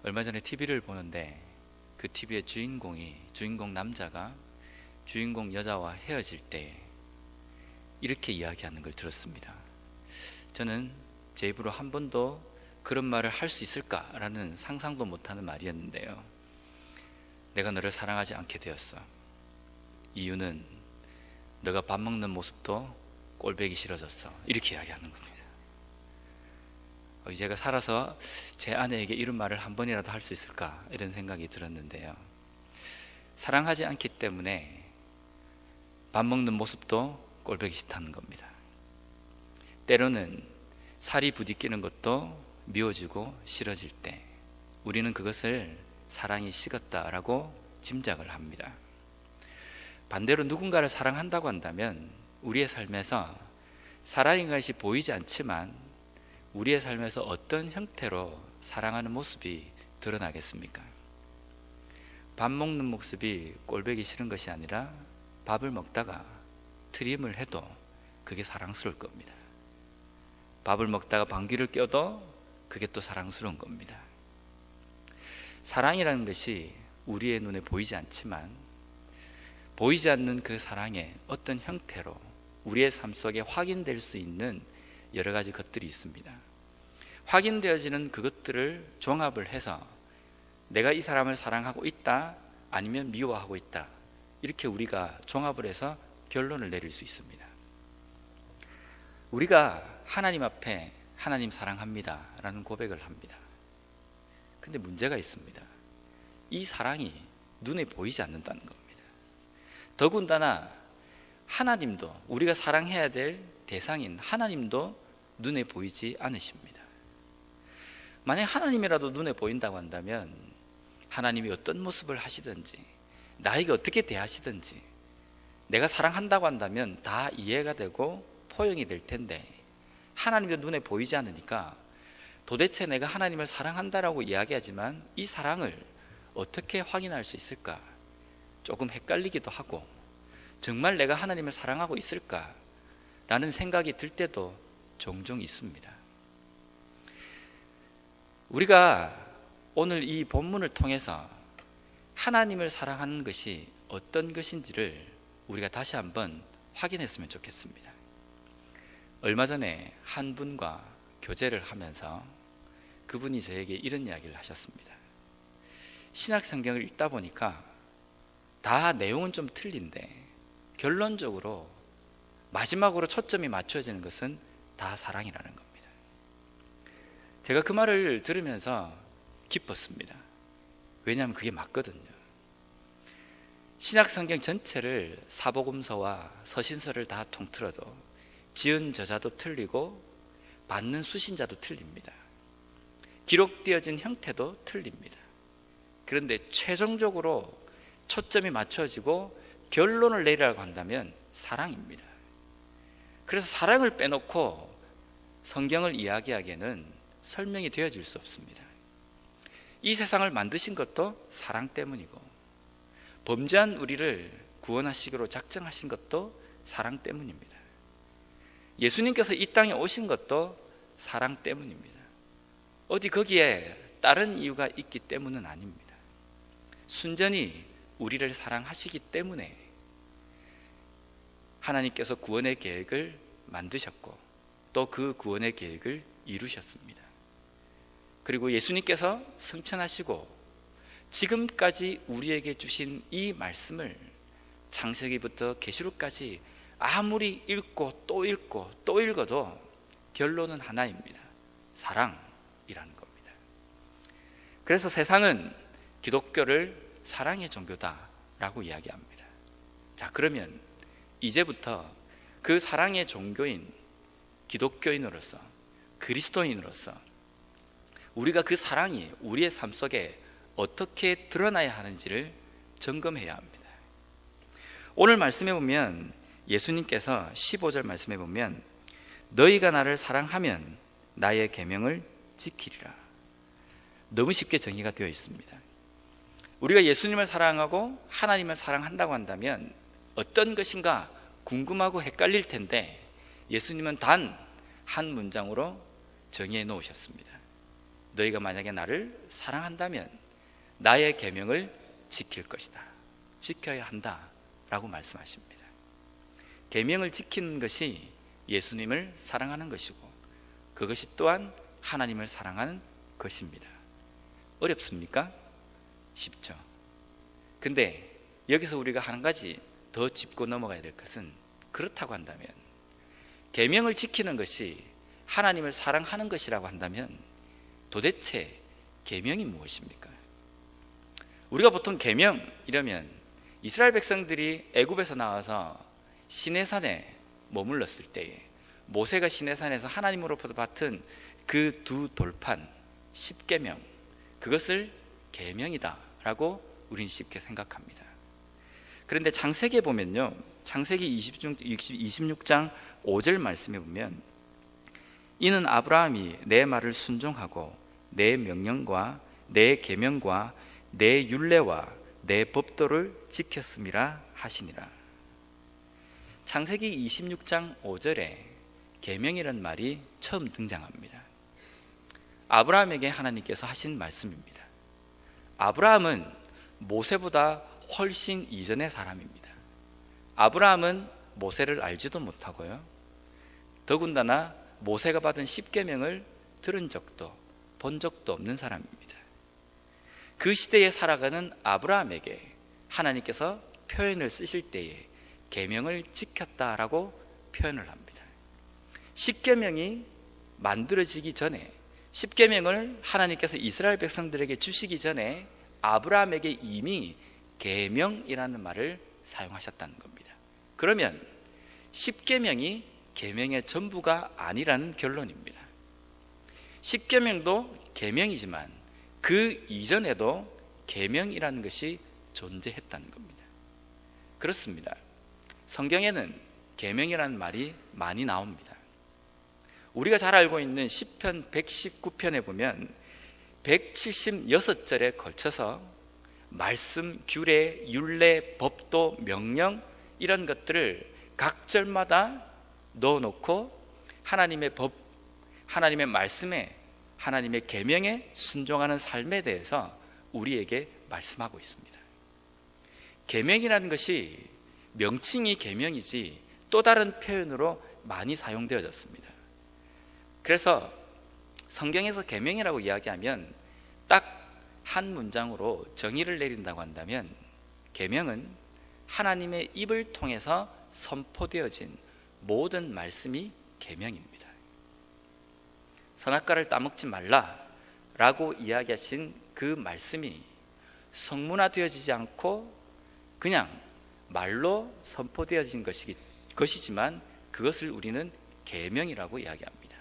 얼마 전에 TV를 보는데 그 TV의 주인공 남자가 주인공 여자와 헤어질 때 이렇게 이야기하는 걸 들었습니다. 저는 제 입으로 한 번도 그런 말을 할 수 있을까라는 상상도 못하는 말이었는데요. 내가 너를 사랑하지 않게 되었어. 이유는 너가 밥 먹는 모습도 꼴보기 싫어졌어. 이렇게 이야기하는 겁니다. 제가 살아서 제 아내에게 이런 말을 한 번이라도 할 수 있을까 이런 생각이 들었는데요. 사랑하지 않기 때문에 밥 먹는 모습도 꼴보기 싫다는 겁니다. 때로는 살이 부딪히는 것도 미워지고 싫어질 때 우리는 그것을 사랑이 식었다라고 짐작을 합니다. 반대로 누군가를 사랑한다고 한다면 우리의 삶에서 사랑인 것이 보이지 않지만 우리의 삶에서 어떤 형태로 사랑하는 모습이 드러나겠습니까? 밥 먹는 모습이 꼴보기 싫은 것이 아니라 밥을 먹다가 트림을 해도 그게 사랑스러울 겁니다. 밥을 먹다가 방귀를 껴도 그게 또 사랑스러운 겁니다. 사랑이라는 것이 우리의 눈에 보이지 않지만 보이지 않는 그 사랑의 어떤 형태로 우리의 삶 속에 확인될 수 있는 여러 가지 것들이 있습니다. 확인되어지는 그것들을 종합을 해서 내가 이 사람을 사랑하고 있다 아니면 미워하고 있다 이렇게 우리가 종합을 해서 결론을 내릴 수 있습니다. 우리가 하나님 앞에 하나님 사랑합니다 라는 고백을 합니다. 근데 문제가 있습니다. 이 사랑이 눈에 보이지 않는다는 겁니다. 더군다나 하나님도, 우리가 사랑해야 될 대상인 하나님도 눈에 보이지 않으십니다. 만약 하나님이라도 눈에 보인다고 한다면 하나님이 어떤 모습을 하시든지 나에게 어떻게 대하시든지 내가 사랑한다고 한다면 다 이해가 되고 포용이 될 텐데 하나님도 눈에 보이지 않으니까 도대체 내가 하나님을 사랑한다라고 이야기하지만 이 사랑을 어떻게 확인할 수 있을까? 조금 헷갈리기도 하고 정말 내가 하나님을 사랑하고 있을까? 라는 생각이 들 때도 종종 있습니다. 우리가 오늘 이 본문을 통해서 하나님을 사랑하는 것이 어떤 것인지를 우리가 다시 한번 확인했으면 좋겠습니다. 얼마 전에 한 분과 교제를 하면서 그분이 저에게 이런 이야기를 하셨습니다. 신약 성경을 읽다 보니까 다 내용은 좀 틀린데 결론적으로 마지막으로 초점이 맞춰지는 것은 다 사랑이라는 겁니다. 제가 그 말을 들으면서 기뻤습니다. 왜냐하면 그게 맞거든요. 신약 성경 전체를 사복음서와 서신서를 다 통틀어도 지은 저자도 틀리고 받는 수신자도 틀립니다. 기록되어진 형태도 틀립니다. 그런데 최종적으로 초점이 맞춰지고 결론을 내리라고 한다면 사랑입니다. 그래서 사랑을 빼놓고 성경을 이야기하기에는 설명이 되어질 수 없습니다. 이 세상을 만드신 것도 사랑 때문이고 범죄한 우리를 구원하시기로 작정하신 것도 사랑 때문입니다. 예수님께서 이 땅에 오신 것도 사랑 때문입니다. 어디 거기에 다른 이유가 있기 때문은 아닙니다. 순전히 우리를 사랑하시기 때문에 하나님께서 구원의 계획을 만드셨고 또 그 구원의 계획을 이루셨습니다. 그리고 예수님께서 성천하시고 지금까지 우리에게 주신 이 말씀을 창세기부터 계시록까지 아무리 읽고 또 읽고 또 읽어도 결론은 하나입니다. 사랑이라는 겁니다. 그래서 세상은 기독교를 사랑의 종교다라고 이야기합니다. 자, 그러면 이제부터 그 사랑의 종교인 기독교인으로서 그리스도인으로서 우리가 그 사랑이 우리의 삶 속에 어떻게 드러나야 하는지를 점검해야 합니다. 오늘 말씀해 보면 예수님께서 15절 말씀해 보면 너희가 나를 사랑하면 나의 계명을 지키리라. 너무 쉽게 정의가 되어 있습니다. 우리가 예수님을 사랑하고 하나님을 사랑한다고 한다면 어떤 것인가 궁금하고 헷갈릴 텐데 예수님은 단 한 문장으로 정의해 놓으셨습니다. 너희가 만약에 나를 사랑한다면 나의 계명을 지킬 것이다. 지켜야 한다 라고 말씀하십니다. 계명을 지키는 것이 예수님을 사랑하는 것이고 그것이 또한 하나님을 사랑하는 것입니다. 어렵습니까? 쉽죠. 근데 여기서 우리가 한 가지 더 짚고 넘어가야 될 것은, 그렇다고 한다면, 계명을 지키는 것이 하나님을 사랑하는 것이라고 한다면 도대체 계명이 무엇입니까? 우리가 보통 계명 이러면 이스라엘 백성들이 애굽에서 나와서 시내산에 머물렀을 때에 모세가 시내산에서 하나님으로부터 받은 그 두 돌판 10계명, 그것을 계명이다 라고 우리는 쉽게 생각합니다. 그런데 창세기에 보면요, 창세기 26장 5절 말씀에 보면, 이는 아브라함이 내 말을 순종하고 내 명령과 내 계명과 내 율례와 내 법도를 지켰음이라 하시니라. 창세기 26장 5절에 계명이라는 말이 처음 등장합니다. 아브라함에게 하나님께서 하신 말씀입니다. 아브라함은 모세보다 훨씬 이전의 사람입니다. 아브라함은 모세를 알지도 못하고요, 더군다나 모세가 받은 10계명을 들은 적도 본 적도 없는 사람입니다. 그 시대에 살아가는 아브라함에게 하나님께서 표현을 쓰실 때에 계명을 지켰다라고 표현을 합니다. 10계명이 만들어지기 전에, 10계명을 하나님께서 이스라엘 백성들에게 주시기 전에 아브라함에게 이미 계명이라는 말을 사용하셨다는 겁니다. 그러면 10계명이 계명의 전부가 아니라는 결론입니다. 10계명도 계명이지만 그 이전에도 계명이라는 것이 존재했다는 겁니다. 그렇습니다. 성경에는 계명이라는 말이 많이 나옵니다. 우리가 잘 알고 있는 시편 119편에 보면 176절에 걸쳐서 말씀, 규례, 율례, 법도, 명령, 이런 것들을 각 절마다 넣어놓고 하나님의 법, 하나님의 말씀에, 하나님의 계명에 순종하는 삶에 대해서 우리에게 말씀하고 있습니다. 계명이라는 것이 명칭이 계명이지 또 다른 표현으로 많이 사용되어졌습니다. 그래서 성경에서 계명이라고 이야기하면 딱 한 문장으로 정의를 내린다고 한다면, 계명은 하나님의 입을 통해서 선포되어진 모든 말씀이 계명입니다. 선악과를 따먹지 말라라고 이야기하신 그 말씀이 성문화되어지지 않고 그냥 말로 선포되어진 것이지만 그것을 우리는 계명이라고 이야기합니다.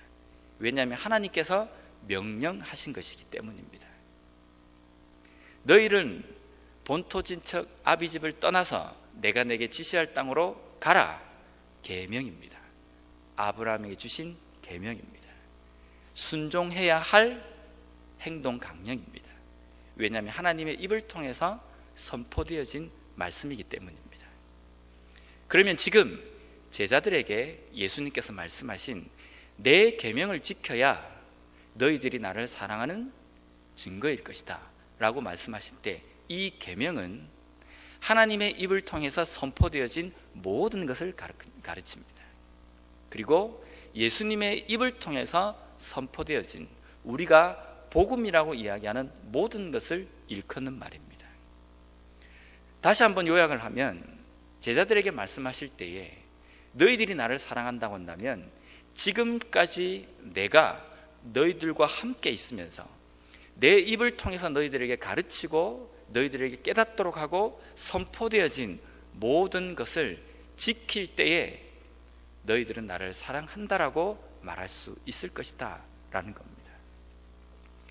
왜냐하면 하나님께서 명령하신 것이기 때문입니다. 너희는 본토진척 아비집을 떠나서 내가 내게 지시할 땅으로 가라. 계명입니다. 아브라함에게 주신 계명입니다. 순종해야 할 행동 강령입니다. 왜냐하면 하나님의 입을 통해서 선포되어진 말씀이기 때문입니다. 그러면 지금 제자들에게 예수님께서 말씀하신 내 계명을 지켜야 너희들이 나를 사랑하는 증거일 것이다 라고 말씀하실 때, 이 계명은 하나님의 입을 통해서 선포되어진 모든 것을 가르칩니다. 그리고 예수님의 입을 통해서 선포되어진, 우리가 복음이라고 이야기하는 모든 것을 일컫는 말입니다. 다시 한번 요약을 하면, 제자들에게 말씀하실 때에 너희들이 나를 사랑한다고 한다면 지금까지 내가 너희들과 함께 있으면서 내 입을 통해서 너희들에게 가르치고 너희들에게 깨닫도록 하고 선포되어진 모든 것을 지킬 때에 너희들은 나를 사랑한다라고 말할 수 있을 것이다 라는 겁니다.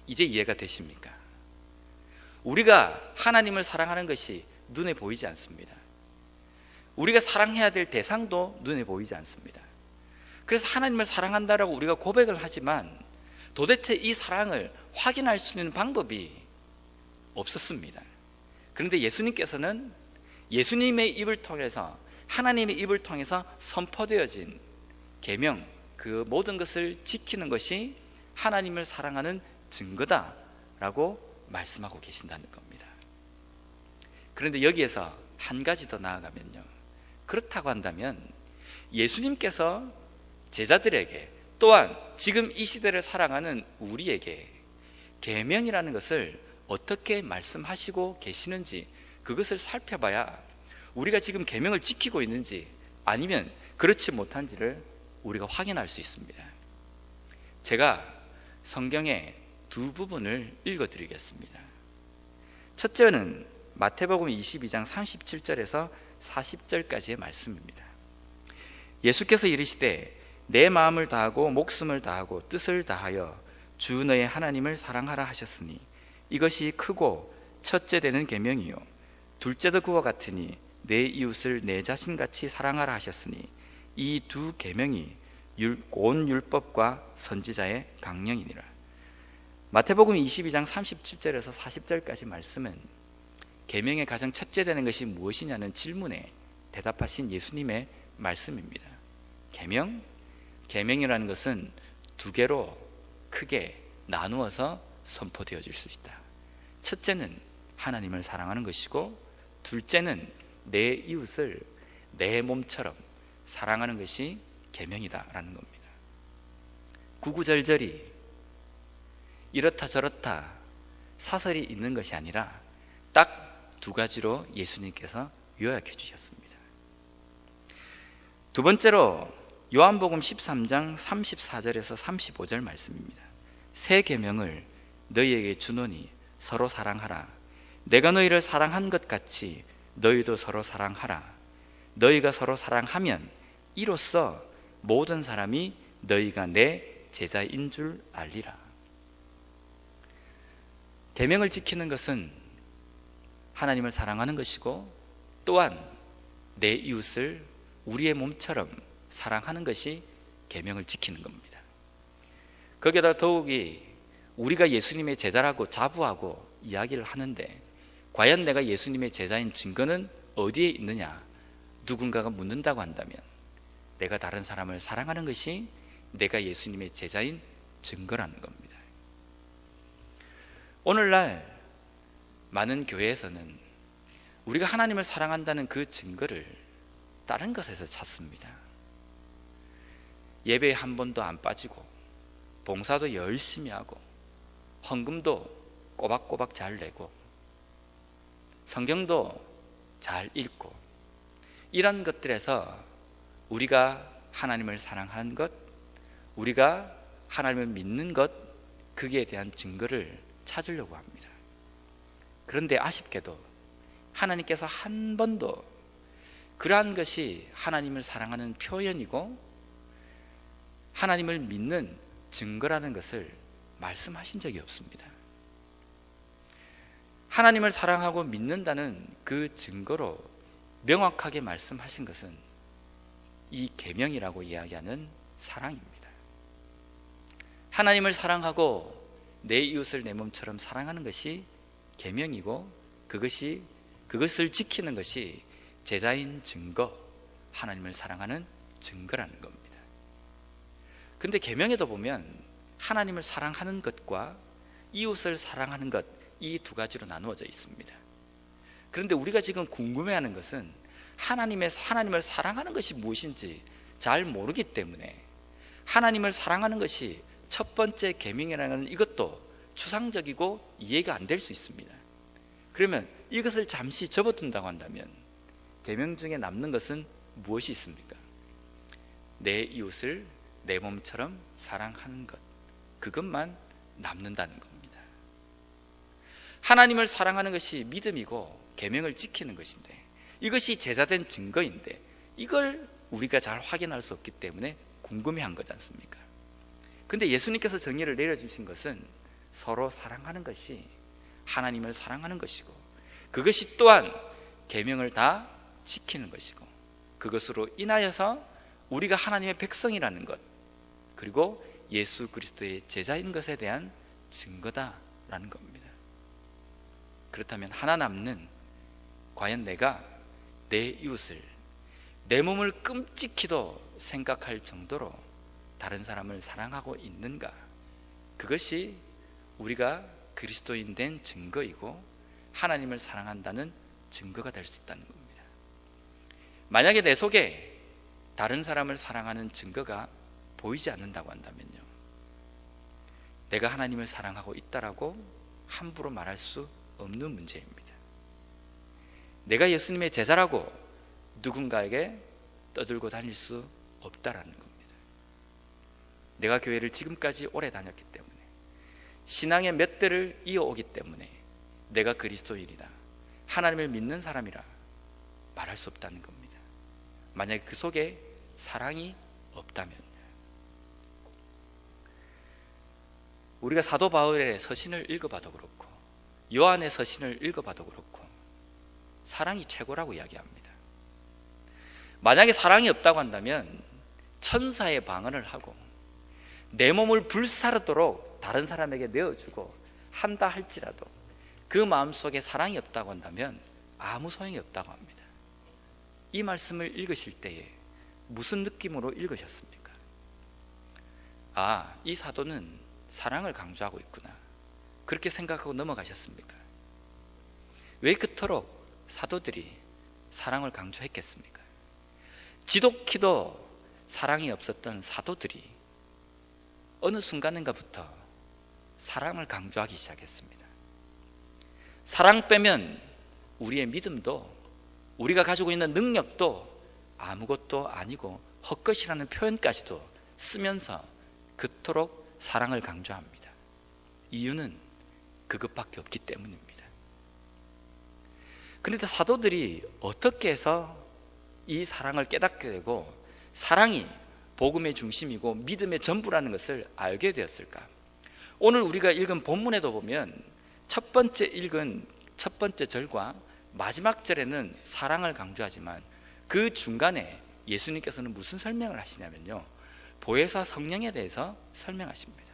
이제 이해가 되십니까? 우리가 하나님을 사랑하는 것이 눈에 보이지 않습니다. 우리가 사랑해야 될 대상도 눈에 보이지 않습니다. 그래서 하나님을 사랑한다라고 우리가 고백을 하지만 도대체 이 사랑을 확인할 수 있는 방법이 없었습니다. 그런데 예수님께서는 예수님의 입을 통해서, 하나님의 입을 통해서 선포되어진 계명, 그 모든 것을 지키는 것이 하나님을 사랑하는 증거다라고 말씀하고 계신다는 겁니다. 그런데 여기에서 한 가지 더 나아가면요, 그렇다고 한다면 예수님께서 제자들에게 또한 지금 이 시대를 살아가는 우리에게 계명이라는 것을 어떻게 말씀하시고 계시는지 그것을 살펴봐야 우리가 지금 계명을 지키고 있는지 아니면 그렇지 못한지를 우리가 확인할 수 있습니다. 제가 성경의 두 부분을 읽어드리겠습니다. 첫째는 마태복음 22장 37절에서 40절까지의 말씀입니다. 예수께서 이르시되 내 마음을 다하고 목숨을 다하고 뜻을 다하여 주 너의 하나님을 사랑하라 하셨으니 이것이 크고 첫째 되는 계명이요 둘째도 그와 같으니 내 이웃을 내 자신같이 사랑하라 하셨으니 이 두 계명이 온 율법과 선지자의 강령이니라. 마태복음 22장 37절에서 40절까지 말씀은 계명의 가장 첫째 되는 것이 무엇이냐는 질문에 대답하신 예수님의 말씀입니다. 계명이라는 것은 두 개로 크게 나누어서 선포되어질 수 있다. 첫째는 하나님을 사랑하는 것이고 둘째는 내 이웃을 내 몸처럼 사랑하는 것이 계명이다라는 겁니다. 구구절절이 이렇다 저렇다 사설이 있는 것이 아니라 딱 두 가지로 예수님께서 요약해 주셨습니다. 두 번째로 요한복음 13장 34절에서 35절 말씀입니다. 새 계명을 너희에게 주노니 서로 사랑하라. 내가 너희를 사랑한 것 같이 너희도 서로 사랑하라. 너희가 서로 사랑하면 이로써 모든 사람이 너희가 내 제자인 줄 알리라. 계명을 지키는 것은 하나님을 사랑하는 것이고 또한 내 이웃을 우리의 몸처럼 사랑하는 것이 계명을 지키는 겁니다. 거기에다 더욱이 우리가 예수님의 제자라고 자부하고 이야기를 하는데 과연 내가 예수님의 제자인 증거는 어디에 있느냐? 누군가가 묻는다고 한다면 내가 다른 사람을 사랑하는 것이 내가 예수님의 제자인 증거라는 겁니다. 오늘날 많은 교회에서는 우리가 하나님을 사랑한다는 그 증거를 다른 것에서 찾습니다. 예배에 한 번도 안 빠지고 봉사도 열심히 하고 헌금도 꼬박꼬박 잘 내고 성경도 잘 읽고 이런 것들에서 우리가 하나님을 사랑하는 것, 우리가 하나님을 믿는 것, 거기에 대한 증거를 찾으려고 합니다. 그런데 아쉽게도 하나님께서 한 번도 그러한 것이 하나님을 사랑하는 표현이고 하나님을 믿는 증거라는 것을 말씀하신 적이 없습니다. 하나님을 사랑하고 믿는다는 그 증거로 명확하게 말씀하신 것은 이 계명이라고 이야기하는 사랑입니다. 하나님을 사랑하고 내 이웃을 내 몸처럼 사랑하는 것이 계명이고 그것을 지키는 것이 제자인 증거, 하나님을 사랑하는 증거라는 겁니다. 근데 계명에도 보면 하나님을 사랑하는 것과 이웃을 사랑하는 것, 이 두 가지로 나누어져 있습니다. 그런데 우리가 지금 궁금해하는 것은 하나님을 사랑하는 것이 무엇인지 잘 모르기 때문에 하나님을 사랑하는 것이 첫 번째 계명이라는 이것도 추상적이고 이해가 안 될 수 있습니다. 그러면 이것을 잠시 접어둔다고 한다면 계명 중에 남는 것은 무엇이 있습니까? 내 이웃을 내 몸처럼 사랑하는 것, 그것만 남는다는 겁니다. 하나님을 사랑하는 것이 믿음이고 계명을 지키는 것인데 이것이 제자된 증거인데 이걸 우리가 잘 확인할 수 없기 때문에 궁금해한 거지 않습니까? 근데 예수님께서 정의를 내려주신 것은 서로 사랑하는 것이 하나님을 사랑하는 것이고 그것이 또한 계명을 다 지키는 것이고 그것으로 인하여서 우리가 하나님의 백성이라는 것 그리고 예수 그리스도의 제자인 것에 대한 증거다라는 겁니다. 그렇다면 하나 남는 과연 내가 내 이웃을 내 몸을 끔찍히도 생각할 정도로 다른 사람을 사랑하고 있는가? 그것이 우리가 그리스도인 된 증거이고 하나님을 사랑한다는 증거가 될 수 있다는 겁니다. 만약에 내 속에 다른 사람을 사랑하는 증거가 보이지 않는다고 한다면요, 내가 하나님을 사랑하고 있다라고 함부로 말할 수 없는 문제입니다. 내가 예수님의 제자라고 누군가에게 떠들고 다닐 수 없다라는 겁니다. 내가 교회를 지금까지 오래 다녔기 때문에, 신앙의 몇 대를 이어오기 때문에 내가 그리스도인이다, 하나님을 믿는 사람이라 말할 수 없다는 겁니다. 만약에 그 속에 사랑이 없다면, 우리가 사도 바울의 서신을 읽어봐도 그렇고 요한의 서신을 읽어봐도 그렇고 사랑이 최고라고 이야기합니다. 만약에 사랑이 없다고 한다면 천사의 방언을 하고 내 몸을 불사르도록 다른 사람에게 내어주고 한다 할지라도 그 마음속에 사랑이 없다고 한다면 아무 소용이 없다고 합니다. 이 말씀을 읽으실 때에 무슨 느낌으로 읽으셨습니까? 아, 이 사도는 사랑을 강조하고 있구나, 그렇게 생각하고 넘어가셨습니까? 왜 그토록 사도들이 사랑을 강조했겠습니까? 지독히도 사랑이 없었던 사도들이 어느 순간인가부터 사랑을 강조하기 시작했습니다. 사랑 빼면 우리의 믿음도, 우리가 가지고 있는 능력도 아무것도 아니고 헛것이라는 표현까지도 쓰면서 그토록 사랑을 강조합니다. 이유는 그것밖에 없기 때문입니다. 그런데 사도들이 어떻게 해서 이 사랑을 깨닫게 되고 사랑이 복음의 중심이고 믿음의 전부라는 것을 알게 되었을까? 오늘 우리가 읽은 본문에도 보면 첫 번째 읽은 첫 번째 절과 마지막 절에는 사랑을 강조하지만 그 중간에 예수님께서는 무슨 설명을 하시냐면요, 보혜사 성령에 대해서 설명하십니다.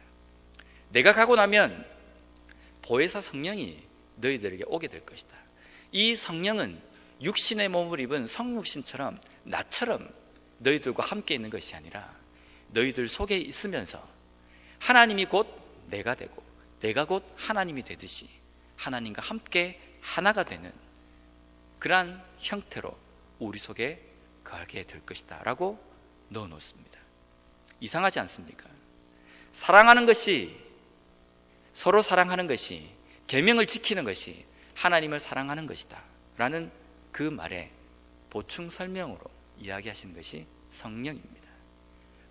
내가 가고 나면 보혜사 성령이 너희들에게 오게 될 것이다. 이 성령은 육신의 몸을 입은 성육신처럼 나처럼 너희들과 함께 있는 것이 아니라 너희들 속에 있으면서 하나님이 곧 내가 되고 내가 곧 하나님이 되듯이 하나님과 함께 하나가 되는 그러한 형태로 우리 속에 거하게 될 것이다 라고 넣어놓습니다. 이상하지 않습니까? 사랑하는 것이, 서로 사랑하는 것이, 계명을 지키는 것이 하나님을 사랑하는 것이다 라는 그 말에 보충 설명으로 이야기하시는 것이 성령입니다.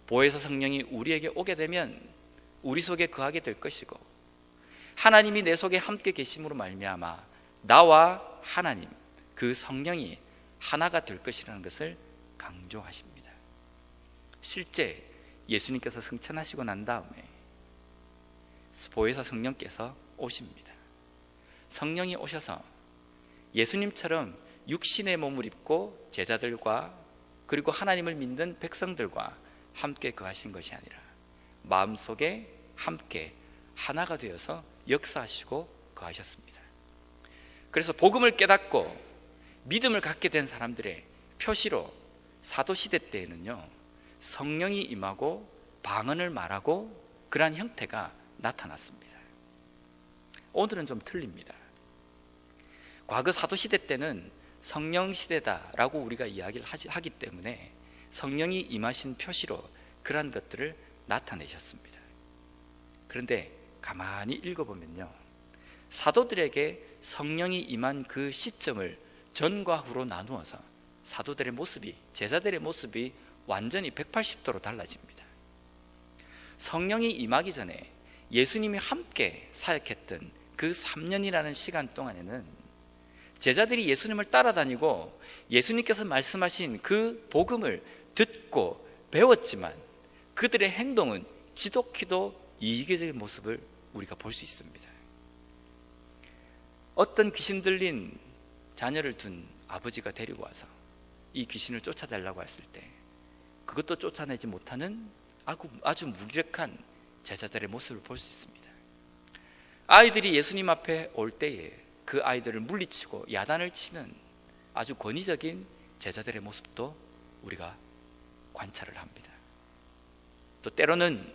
보혜사 성령이 우리에게 오게 되면 우리 속에 거하게 될 것이고, 하나님이 내 속에 함께 계심으로 말미암아 나와 하나님, 그 성령이 하나가 될 것이라는 것을 강조하십니다. 실제 예수님께서 승천하시고 난 다음에 보혜사 성령께서 오십니다. 성령이 오셔서 예수님처럼 육신의 몸을 입고 제자들과 그리고 하나님을 믿는 백성들과 함께 거하신 것이 아니라 마음속에 함께 하나가 되어서 역사하시고 거하셨습니다. 그래서 복음을 깨닫고 믿음을 갖게 된 사람들의 표시로 사도시대 때에는요, 성령이 임하고 방언을 말하고 그러한 형태가 나타났습니다. 오늘은 좀 틀립니다. 과거 사도시대 때는 성령시대다라고 우리가 이야기를 하기 때문에 성령이 임하신 표시로 그러한 것들을 나타내셨습니다. 그런데 가만히 읽어보면요, 사도들에게 성령이 임한 그 시점을 전과 후로 나누어서 사도들의 모습이, 제자들의 모습이 완전히 180도로 달라집니다. 성령이 임하기 전에 예수님이 함께 사역했던 그 3년이라는 시간 동안에는 제자들이 예수님을 따라다니고 예수님께서 말씀하신 그 복음을 듣고 배웠지만 그들의 행동은 지독히도 이기적인 모습을 우리가 볼 수 있습니다. 어떤 귀신 들린 자녀를 둔 아버지가 데리고 와서 이 귀신을 쫓아달라고 했을 때 그것도 쫓아내지 못하는 아주 무기력한 제자들의 모습을 볼 수 있습니다. 아이들이 예수님 앞에 올 때에 그 아이들을 물리치고 야단을 치는 아주 권위적인 제자들의 모습도 우리가 관찰을 합니다. 또 때로는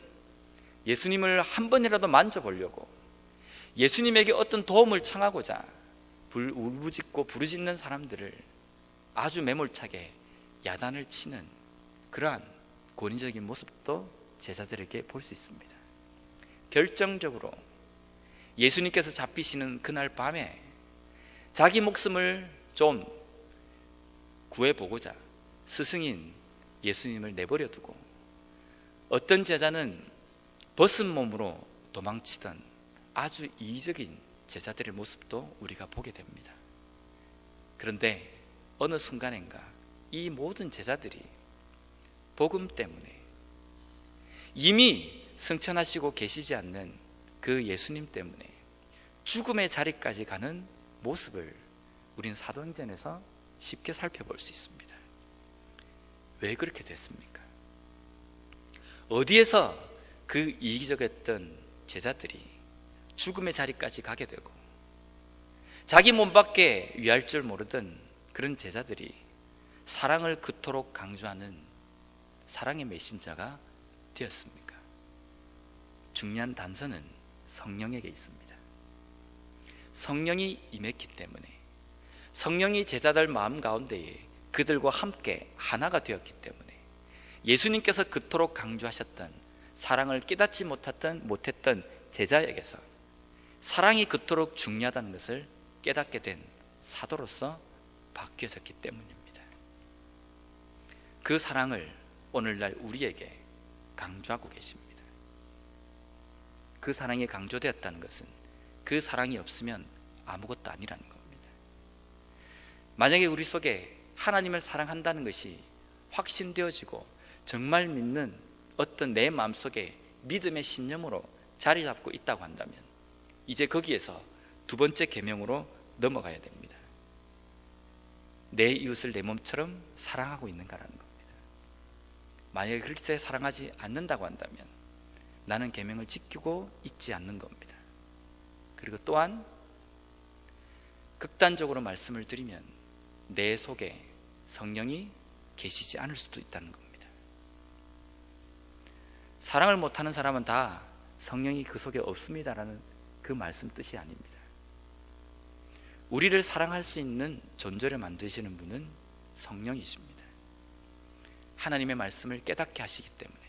예수님을 한 번이라도 만져보려고 예수님에게 어떤 도움을 청하고자 울부짖고 부르짖는 사람들을 아주 매몰차게 야단을 치는 그러한 권위적인 모습도 제자들에게 볼 수 있습니다. 결정적으로 예수님께서 잡히시는 그날 밤에 자기 목숨을 좀 구해보고자 스승인 예수님을 내버려 두고 어떤 제자는 벗은 몸으로 도망치던 아주 이기적인 제자들의 모습도 우리가 보게 됩니다. 그런데 어느 순간인가 이 모든 제자들이 복음 때문에 이미 승천하시고 계시지 않는 그 예수님 때문에 죽음의 자리까지 가는 모습을 우린 사도행전에서 쉽게 살펴볼 수 있습니다. 왜 그렇게 됐습니까? 어디에서 그 이기적이었던 제자들이 죽음의 자리까지 가게 되고 자기 몸밖에 위할 줄 모르던 그런 제자들이 사랑을 그토록 강조하는 사랑의 메신저가 되었습니까? 중요한 단서는 성령에게 있습니다. 성령이 임했기 때문에, 성령이 제자들 마음 가운데에 그들과 함께 하나가 되었기 때문에 예수님께서 그토록 강조하셨던 사랑을 깨닫지 못했던 제자에게서 사랑이 그토록 중요하다는 것을 깨닫게 된 사도로서 바뀌어졌기 때문입니다. 그 사랑을 오늘날 우리에게 강조하고 계십니다. 그 사랑이 강조되었다는 것은 그 사랑이 없으면 아무것도 아니라는 겁니다. 만약에 우리 속에 하나님을 사랑한다는 것이 확신되어지고 정말 믿는 어떤 내 마음속에 믿음의 신념으로 자리 잡고 있다고 한다면 이제 거기에서 두 번째 계명으로 넘어가야 됩니다. 내 이웃을 내 몸처럼 사랑하고 있는가라는 겁니다. 만약에 그렇게 사랑하지 않는다고 한다면 나는 계명을 지키고 있지 않는 겁니다. 그리고 또한 극단적으로 말씀을 드리면 내 속에 성령이 계시지 않을 수도 있다는 겁니다. 사랑을 못하는 사람은 다 성령이 그 속에 없습니다라는 그 말씀 뜻이 아닙니다. 우리를 사랑할 수 있는 존재를 만드시는 분은 성령이십니다. 하나님의 말씀을 깨닫게 하시기 때문에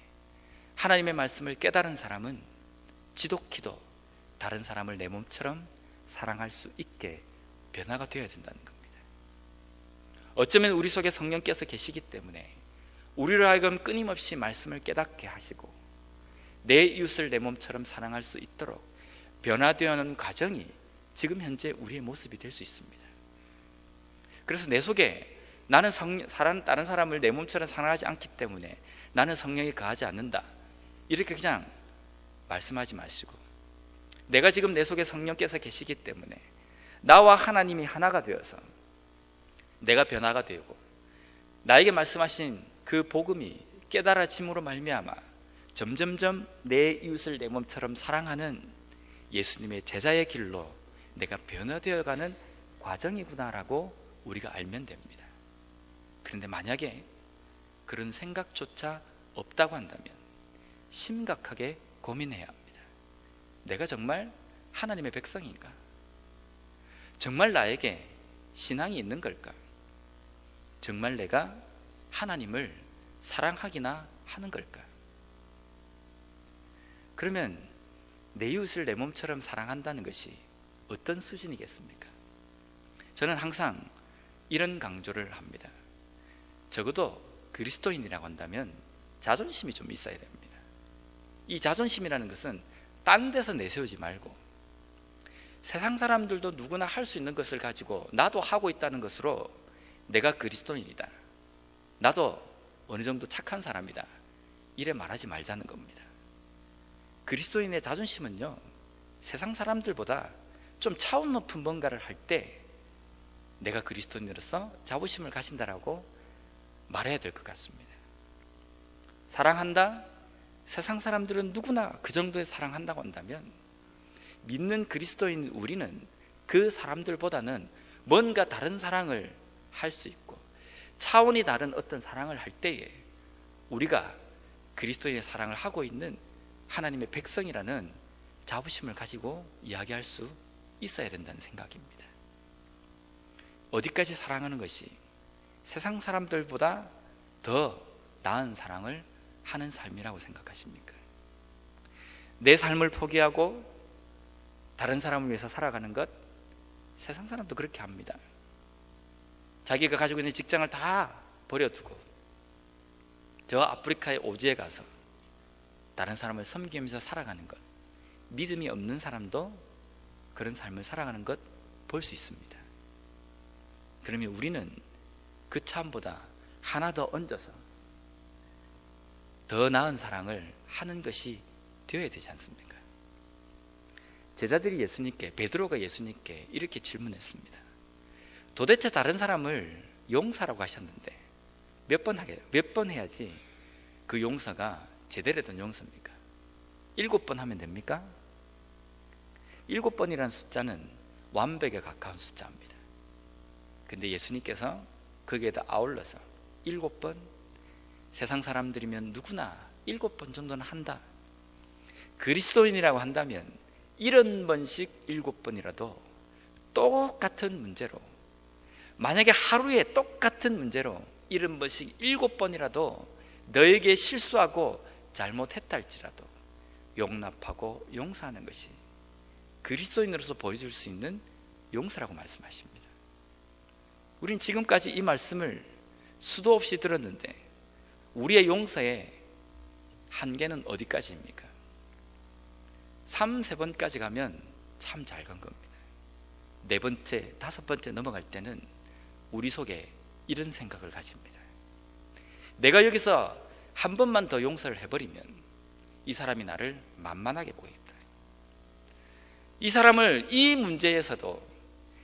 하나님의 말씀을 깨달은 사람은 지독히도 다른 사람을 내 몸처럼 사랑할 수 있게 변화가 되어야 된다는 겁니다. 어쩌면 우리 속에 성령께서 계시기 때문에 우리를 하여금 끊임없이 말씀을 깨닫게 하시고 내 이웃을 내 몸처럼 사랑할 수 있도록 변화되어가는 과정이 지금 현재 우리의 모습이 될 수 있습니다. 그래서 내 속에 나는 다른 사람을 내 몸처럼 사랑하지 않기 때문에 나는 성령이 거하지 않는다, 이렇게 그냥 말씀하지 마시고 내가 지금 내 속에 성령께서 계시기 때문에 나와 하나님이 하나가 되어서 내가 변화가 되고 나에게 말씀하신 그 복음이 깨달아짐으로 말미암아 점점점 내 이웃을 내 몸처럼 사랑하는 예수님의 제자의 길로 내가 변화되어가는 과정이구나라고 우리가 알면 됩니다. 그런데 만약에 그런 생각조차 없다고 한다면 심각하게 고민해야 합니다. 내가 정말 하나님의 백성인가? 정말 나에게 신앙이 있는 걸까? 정말 내가 하나님을 사랑하기나 하는 걸까? 그러면 내 이웃을 내 몸처럼 사랑한다는 것이 어떤 수준이겠습니까? 저는 항상 이런 강조를 합니다. 적어도 그리스도인이라고 한다면 자존심이 좀 있어야 됩니다. 이 자존심이라는 것은 딴 데서 내세우지 말고 세상 사람들도 누구나 할 수 있는 것을 가지고 나도 하고 있다는 것으로 내가 그리스도인이다, 나도 어느 정도 착한 사람이다, 이래 말하지 말자는 겁니다. 그리스도인의 자존심은요, 세상 사람들보다 좀 차원 높은 뭔가를 할 때 내가 그리스도인으로서 자부심을 가진다라고 말해야 될 것 같습니다. 사랑한다? 세상 사람들은 누구나 그 정도의 사랑한다고 한다면 믿는 그리스도인 우리는 그 사람들보다는 뭔가 다른 사랑을 할 수 있고 차원이 다른 어떤 사랑을 할 때에 우리가 그리스도인의 사랑을 하고 있는 하나님의 백성이라는 자부심을 가지고 이야기할 수 있어야 된다는 생각입니다. 어디까지 사랑하는 것이 세상 사람들보다 더 나은 사랑을 하는 삶이라고 생각하십니까? 내 삶을 포기하고 다른 사람을 위해서 살아가는 것, 세상 사람도 그렇게 합니다. 자기가 가지고 있는 직장을 다 버려두고 저 아프리카의 오지에 가서 다른 사람을 섬기면서 살아가는 것, 믿음이 없는 사람도 그런 삶을 살아가는 것 볼 수 있습니다. 그러면 우리는 그 차원보다 하나 더 얹어서 더 나은 사랑을 하는 것이 되어야 되지 않습니까? 제자들이 예수님께, 베드로가 예수님께 이렇게 질문했습니다. 도대체 다른 사람을 용서라고 하셨는데 몇 번 해야지 그 용서가 제대로 된 용서입니까? 7번 하면 됩니까? 7번이라는 숫자는 완벽에 가까운 숫자입니다. 근데 예수님께서 거기에다 아울러서 7번, 세상 사람들이면 누구나 7번 정도는 한다. 그리스도인이라고 한다면 70번씩 7번이라도 똑같은 문제로, 만약에 하루에 똑같은 문제로 70번씩 7번이라도 너에게 실수하고 잘못했다 할지라도 용납하고 용서하는 것이 그리스도인으로서 보여줄 수 있는 용서라고 말씀하십니다. 우린 지금까지 이 말씀을 수도 없이 들었는데 우리의 용서의 한계는 어디까지입니까? 3-4번까지 가면 참 잘 간 겁니다. 4번째, 5번째 넘어갈 때는 우리 속에 이런 생각을 가집니다. 내가 여기서 한 번만 더 용서를 해버리면 이 사람이 나를 만만하게 보겠다. 이 사람을 이 문제에서도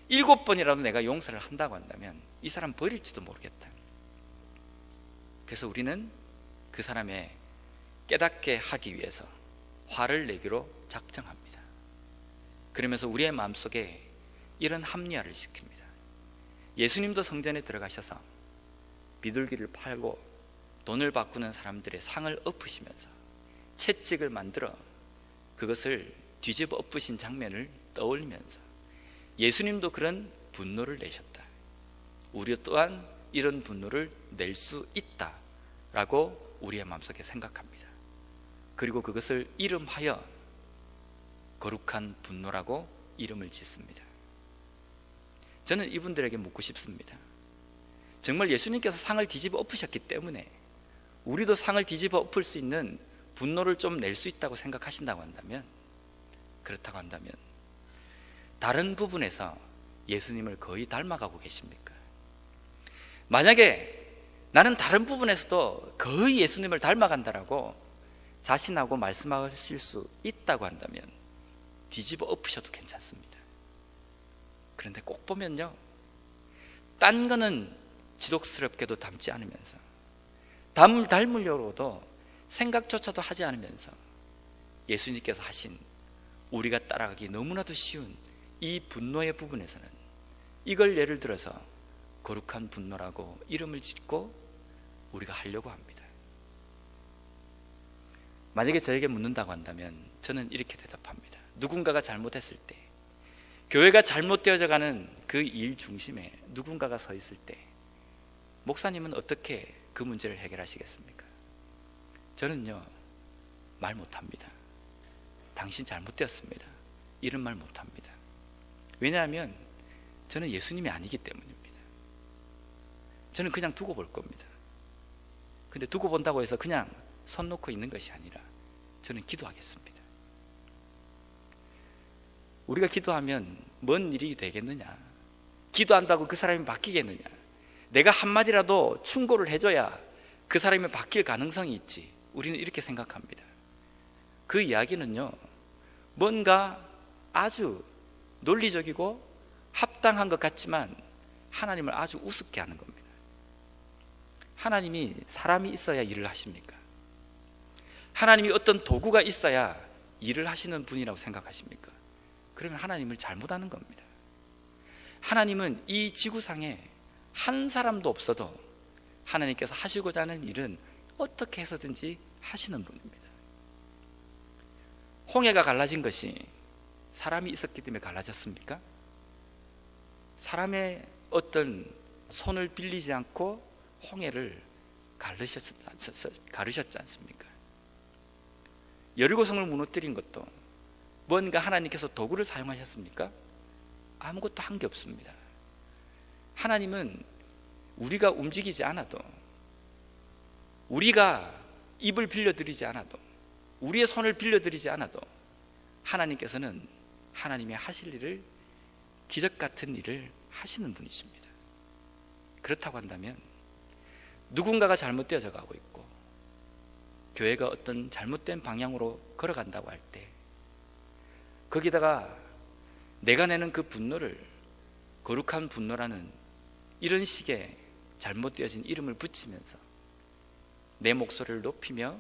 7번이라도 내가 용서를 한다고 한다면 이 사람 버릴지도 모르겠다. 그래서 우리는 그 사람의 깨닫게 하기 위해서 화를 내기로 작정합니다. 그러면서 우리의 마음속에 이런 합리화를 시킵니다. 예수님도 성전에 들어가셔서 비둘기를 팔고 돈을 바꾸는 사람들의 상을 엎으시면서 채찍을 만들어 그것을 뒤집어 엎으신 장면을 떠올리면서 예수님도 그런 분노를 내셨다. 우리 또한 이런 분노를 낼 수 있다라고 우리의 마음속에 생각합니다. 그리고 그것을 이름하여 거룩한 분노라고 이름을 짓습니다. 저는 이분들에게 묻고 싶습니다. 정말 예수님께서 상을 뒤집어 엎으셨기 때문에 우리도 상을 뒤집어 엎을 수 있는 분노를 좀 낼 수 있다고 생각하신다고 한다면, 그렇다고 한다면 다른 부분에서 예수님을 거의 닮아가고 계십니까? 만약에 나는 다른 부분에서도 거의 예수님을 닮아간다라고 자신하고 말씀하실 수 있다고 한다면 뒤집어 엎으셔도 괜찮습니다. 그런데 꼭 보면요, 딴 거는 지독스럽게도 닮지 않으면서 닮으려고도 생각조차도 하지 않으면서 예수님께서 하신 우리가 따라가기 너무나도 쉬운 이 분노의 부분에서는 이걸 예를 들어서 거룩한 분노라고 이름을 짓고 우리가 하려고 합니다. 만약에 저에게 묻는다고 한다면 저는 이렇게 대답합니다. 누군가가 잘못했을 때, 교회가 잘못되어져 가는 그 일 중심에 누군가가 서 있을 때 목사님은 어떻게 그 문제를 해결하시겠습니까? 저는요, 말 못합니다. 당신 잘못되었습니다, 이런 말 못합니다. 왜냐하면 저는 예수님이 아니기 때문입니다. 저는 그냥 두고 볼 겁니다. 근데 두고 본다고 해서 그냥 손 놓고 있는 것이 아니라 저는 기도하겠습니다. 우리가 기도하면 뭔 일이 되겠느냐? 기도한다고 그 사람이 바뀌겠느냐? 내가 한마디라도 충고를 해줘야 그 사람이 바뀔 가능성이 있지. 우리는 이렇게 생각합니다. 그 이야기는요, 뭔가 아주 논리적이고 합당한 것 같지만 하나님을 아주 우습게 하는 겁니다. 하나님이 사람이 있어야 일을 하십니까? 하나님이 어떤 도구가 있어야 일을 하시는 분이라고 생각하십니까? 그러면 하나님을 잘못하는 겁니다. 하나님은 이 지구상에 한 사람도 없어도 하나님께서 하시고자 하는 일은 어떻게 해서든지 하시는 분입니다. 홍해가 갈라진 것이 사람이 있었기 때문에 갈라졌습니까? 사람의 어떤 손을 빌리지 않고 홍해를 가르셨지 않습니까? 여리고성을 무너뜨린 것도 뭔가 하나님께서 도구를 사용하셨습니까? 아무것도 한 게 없습니다. 하나님은 우리가 움직이지 않아도, 우리가 입을 빌려드리지 않아도, 우리의 손을 빌려드리지 않아도 하나님께서는 하나님의 하실 일을, 기적 같은 일을 하시는 분이십니다. 그렇다고 한다면 누군가가 잘못되어져 가고 있고 교회가 어떤 잘못된 방향으로 걸어간다고 할 때 거기다가 내가 내는 그 분노를 거룩한 분노라는 이런 식의 잘못되어진 이름을 붙이면서 내 목소리를 높이며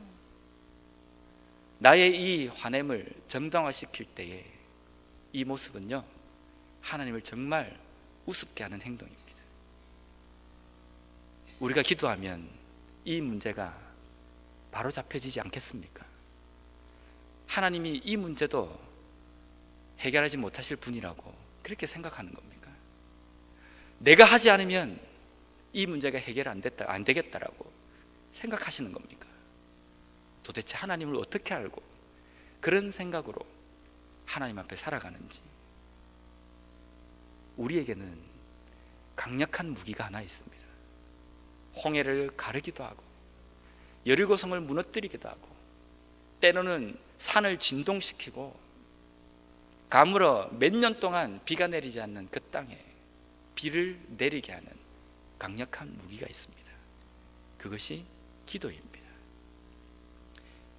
나의 이 화냄을 정당화시킬 때에 이 모습은요, 하나님을 정말 우습게 하는 행동입니다. 우리가 기도하면 이 문제가 바로 잡혀지지 않겠습니까? 하나님이 이 문제도 해결하지 못하실 분이라고 그렇게 생각하는 겁니까? 내가 하지 않으면 이 문제가 해결 안 되겠다라고 생각하시는 겁니까? 도대체 하나님을 어떻게 알고 그런 생각으로 하나님 앞에 살아가는지. 우리에게는 강력한 무기가 하나 있습니다. 홍해를 가르기도 하고 여리고성을 무너뜨리기도 하고 때로는 산을 진동시키고 가물어 몇 년 동안 비가 내리지 않는 그 땅에 비를 내리게 하는 강력한 무기가 있습니다. 그것이 기도입니다.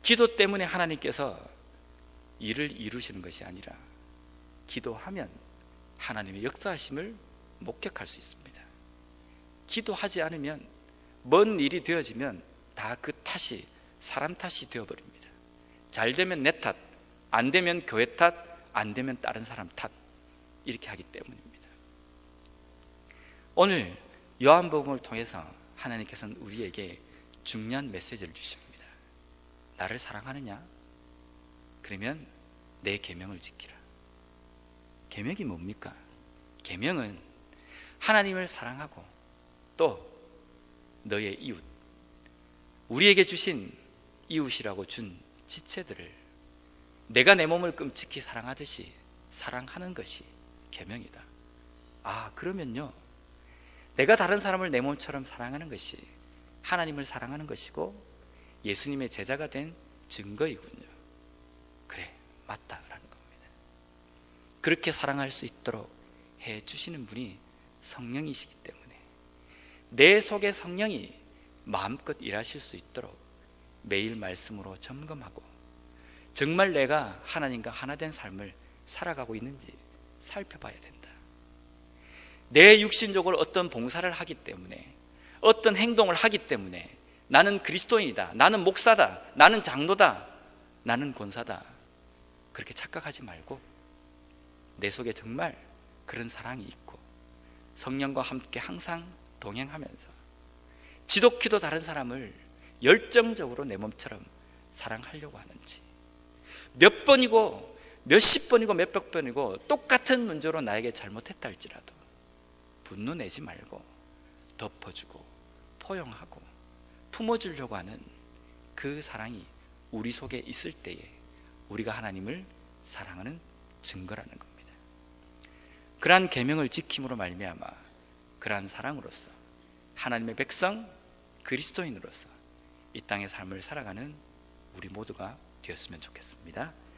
기도 때문에 하나님께서 일을 이루시는 것이 아니라 기도하면 하나님의 역사하심을 목격할 수 있습니다. 기도하지 않으면 먼 일이 되어지면 다 그 탓이 사람 탓이 되어버립니다. 잘 되면 내 탓, 안 되면 교회 탓, 안 되면 다른 사람 탓, 이렇게 하기 때문입니다. 오늘 요한복음을 통해서 하나님께서는 우리에게 중요한 메시지를 주십니다. 나를 사랑하느냐? 그러면 내 계명을 지키라. 계명이 뭡니까? 계명은 하나님을 사랑하고 또 너의 이웃, 우리에게 주신 이웃이라고 준 지체들을 내가 내 몸을 끔찍히 사랑하듯이 사랑하는 것이 계명이다. 아, 그러면요, 내가 다른 사람을 내 몸처럼 사랑하는 것이 하나님을 사랑하는 것이고 예수님의 제자가 된 증거이군요. 그래, 맞다라는 겁니다. 그렇게 사랑할 수 있도록 해주시는 분이 성령이시기 때문에 내 속에 성령이 마음껏 일하실 수 있도록 매일 말씀으로 점검하고 정말 내가 하나님과 하나 된 삶을 살아가고 있는지 살펴봐야 된다. 내 육신적으로 어떤 봉사를 하기 때문에, 어떤 행동을 하기 때문에 나는 그리스도인이다, 나는 목사다, 나는 장로다, 나는 권사다, 그렇게 착각하지 말고 내 속에 정말 그런 사랑이 있고 성령과 함께 항상 동행하면서 지독히도 다른 사람을 열정적으로 내 몸처럼 사랑하려고 하는지, 몇 번이고 몇십 번이고 몇백 번이고 똑같은 문제로 나에게 잘못했다 할지라도 분노 내지 말고 덮어주고 포용하고 품어주려고 하는 그 사랑이 우리 속에 있을 때에 우리가 하나님을 사랑하는 증거라는 겁니다. 그러한 계명을 지킴으로 말미암아 그러한 사랑으로서 하나님의 백성, 그리스도인으로서 이 땅의 삶을 살아가는 우리 모두가 되었으면 좋겠습니다.